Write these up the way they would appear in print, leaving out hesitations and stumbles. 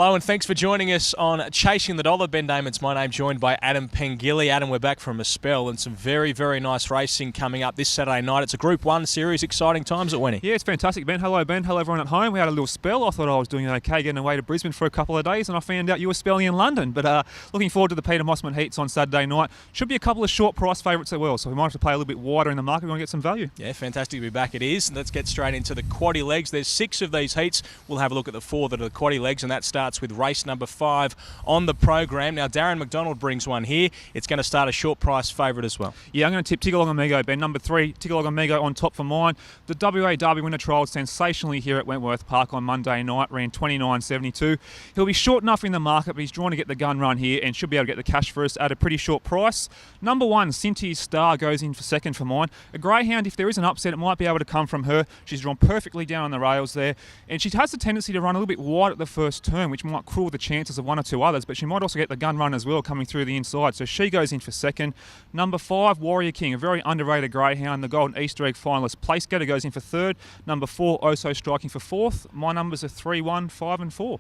Hello and thanks for joining us on Chasing the Dollar. Ben Damon's my name, joined by Adam Pengilly. Adam, we're back from a spell and some very, very nice racing coming up this Saturday night. It's a Group 1 series, exciting times at Wenny. Yeah, it's fantastic, Ben. Hello, Ben. Hello, everyone at home. We had a little spell. I thought I was doing okay getting away to Brisbane for a couple of days, and I found out you were spelling in London. But looking forward to the Peter Mossman Heats on Saturday night. Should be a couple of short price favourites as well, so we might have to play a little bit wider in the market if we want to get some value. Yeah, fantastic to be back. It is. Let's get straight into the quaddie legs. There's 6 of these heats. We'll have a look at the 4 that are the quaddie legs, and that starts with race number 5 on the program. Now, Darren McDonald brings one here. It's going to start a short price favourite as well. Yeah, I'm going to tip Tiggerlong Amigo, Ben. Number 3, Tiggerlong Amigo on top for mine. The WA Derby winner trialled sensationally here at Wentworth Park on Monday night, ran 29.72. He'll be short enough in the market, but he's drawn to get the gun run here and should be able to get the cash for us at a pretty short price. Number 1, Cynthia's Star, goes in for second for mine. A greyhound, if there is an upset, it might be able to come from her. She's drawn perfectly down on the rails there, and she has the tendency to run a little bit wide at the first turn, which might cruel the chances of 1 or 2 others, but she might also get the gun run as well coming through the inside, so she goes in for second. Number 5, Warrior King, a very underrated greyhound, the Golden Easter Egg finalist place getter, goes in for third. Number 4, Oso, striking for fourth. My numbers are 3, 1, 5 and 4.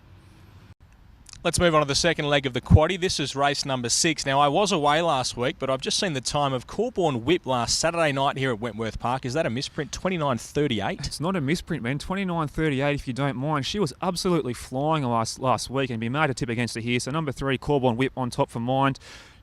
Let's move on to the second leg of the quaddie. This is race number 6. Now, I was away last week, but I've just seen the time of Corborn Whip last Saturday night here at Wentworth Park. Is that a misprint? 29.38? It's not a misprint, man. 29.38 if you don't mind. She was absolutely flying last week and be made a tip against her here. So number 3, Corborn Whip on top for mine.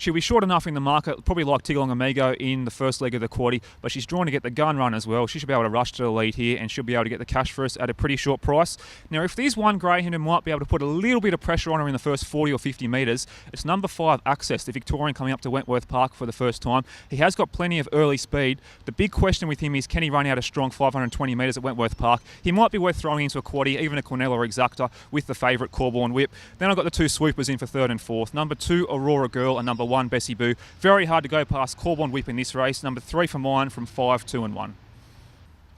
She'll be short enough in the market, probably like Tiggerlong Amigo in the first leg of the quaddie, but she's drawn to get the gun run as well. She should be able to rush to the lead here and she'll be able to get the cash for us at a pretty short price. Now, if there's one greyhound who might be able to put a little bit of pressure on her in the first 40 or 50 metres, it's number 5, Access, the Victorian coming up to Wentworth Park for the first time. He has got plenty of early speed. The big question with him is, can he run out a strong 520 metres at Wentworth Park? He might be worth throwing into a quaddie, even a Cornell or Exacta, with the favourite Corborn Whip. Then I've got the 2 swoopers in for third and fourth. Number 2, Aurora Girl, and number 1, Bessie Boo. Very hard to go past Corborn Whip in this race. Number 3 for mine from 5, 2 and 1.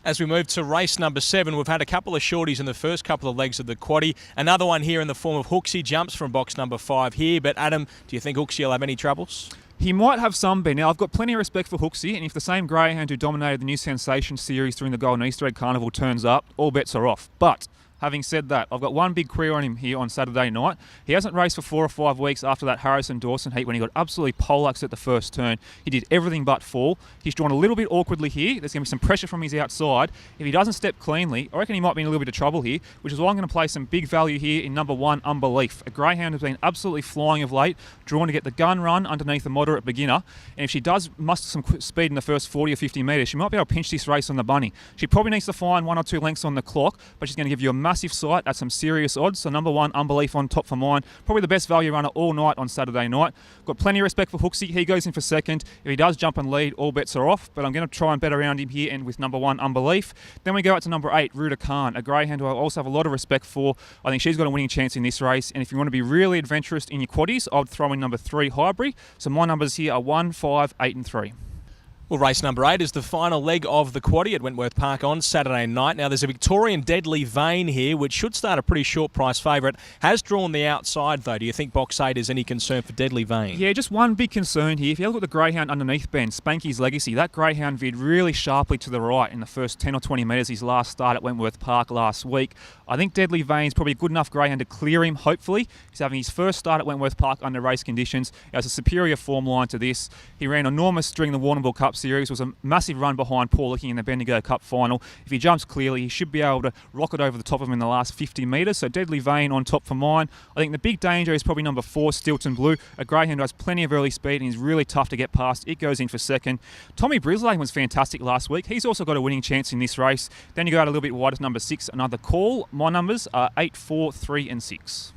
As we move to race number 7, we've had a couple of shorties in the first couple of legs of the quaddie. Another one here in the form of Hooksy, jumps from box number 5 here. But Adam, do you think Hooksy will have any troubles? He might have some, Ben. Now, I've got plenty of respect for Hooksy, and if the same greyhound who dominated the New Sensation series during the Golden Easter Egg Carnival turns up, all bets are off. But having said that, I've got one big query on him here on Saturday night. He hasn't raced for 4 or 5 weeks after that Harrison-Dawson heat when he got absolutely poleaxed at the first turn. He did everything but fall. He's drawn a little bit awkwardly here. There's going to be some pressure from his outside. If he doesn't step cleanly, I reckon he might be in a little bit of trouble here, which is why I'm going to play some big value here in number 1, Unbelief. A greyhound has been absolutely flying of late, drawn to get the gun run underneath a moderate beginner, and if she does muster some speed in the first 40 or 50 metres, she might be able to pinch this race on the bunny. She probably needs to find 1 or 2 lengths on the clock, but she's going to give you a massive sight at some serious odds. So number 1, Unbelief on top for mine. Probably the best value runner all night on Saturday night. Got plenty of respect for Hooksy. He goes in for second. If he does jump and lead, all bets are off. But I'm going to try and bet around him here and with number 1, Unbelief. Then we go out to number 8, Ruta Khan, a greyhound who I also have a lot of respect for. I think she's got a winning chance in this race. And if you want to be really adventurous in your quaddies, I would throw in number 3, Highbury. So my numbers here are 1, 5, 8 and 3. Well, race number 8 is the final leg of the quaddie at Wentworth Park on Saturday night. Now, there's a Victorian Deadly Vein here, which should start a pretty short price favourite. Has drawn the outside, though. Do you think box 8 is any concern for Deadly Vein? Yeah, just one big concern here. If you look at the greyhound underneath, Ben, Spanky's Legacy, that greyhound veered really sharply to the right in the first 10 or 20 metres his last start at Wentworth Park last week. I think Deadly Vein's probably a good enough greyhound to clear him, hopefully. He's having his first start at Wentworth Park under race conditions. He has a superior form line to this. He ran enormous during the Warrnambool Cup Series, was a massive run behind Paul Licking in the Bendigo Cup final. If he jumps clearly, he should be able to rocket over the top of him in the last 50 metres. So Deadly Vein on top for mine. I think the big danger is probably number 4, Stilton Blue. A greyhound who has plenty of early speed and is really tough to get past. It goes in for second. Tommy Brisley was fantastic last week. He's also got a winning chance in this race. Then you go out a little bit wide to number 6, Another Call. My numbers are 8, 4, 3 and 6.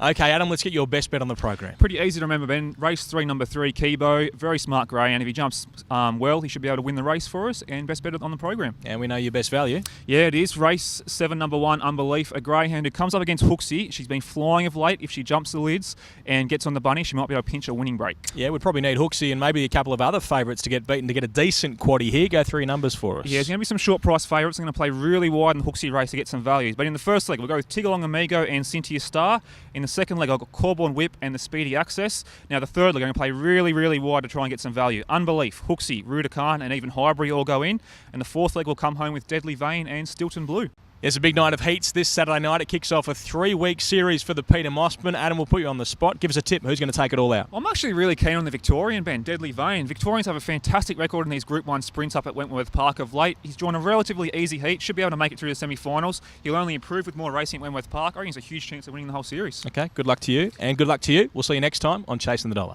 Okay, Adam, let's get your best bet on the program. Pretty easy to remember, Ben. Race 3, number 3, Kibo. Very smart greyhound. If he jumps well, he should be able to win the race for us, and best bet on the program. And we know your best value. Yeah, it is. Race 7, number 1, Unbelief. A greyhound who comes up against Hooksy. She's been flying of late. If she jumps the lids and gets on the bunny, she might be able to pinch a winning break. Yeah, we'd probably need Hooksy and maybe a couple of other favourites to get beaten to get a decent quaddie here. Go through your numbers for us. Yeah, there's going to be some short price favourites. I'm going to play really wide in the Hooksy race to get some values. But in the first leg, we'll go with Tiggerlong Amigo and Cynthia's Star. In the second leg, I've got Corborn Whip and the Speedy Access. Now the third leg, I'm going to play really, really wide to try and get some value. Unbelief, Hooksy, Ruta Khan and even Highbury all go in. And the fourth leg will come home with Deadly Vein and Stilton Blue. It's a big night of heats this Saturday night. It kicks off a 3-week series for the Peter Mossman. Adam will put you on the spot. Give us a tip. Who's going to take it all out? I'm actually really keen on the Victorian, Ben, Deadly Vane. Victorians have a fantastic record in these Group 1 sprints up at Wentworth Park of late. He's drawn a relatively easy heat. Should be able to make it through the semi-finals. He'll only improve with more racing at Wentworth Park. I think he's a huge chance of winning the whole series. Okay, good luck to you. And good luck to you. We'll see you next time on Chasing the Dollar.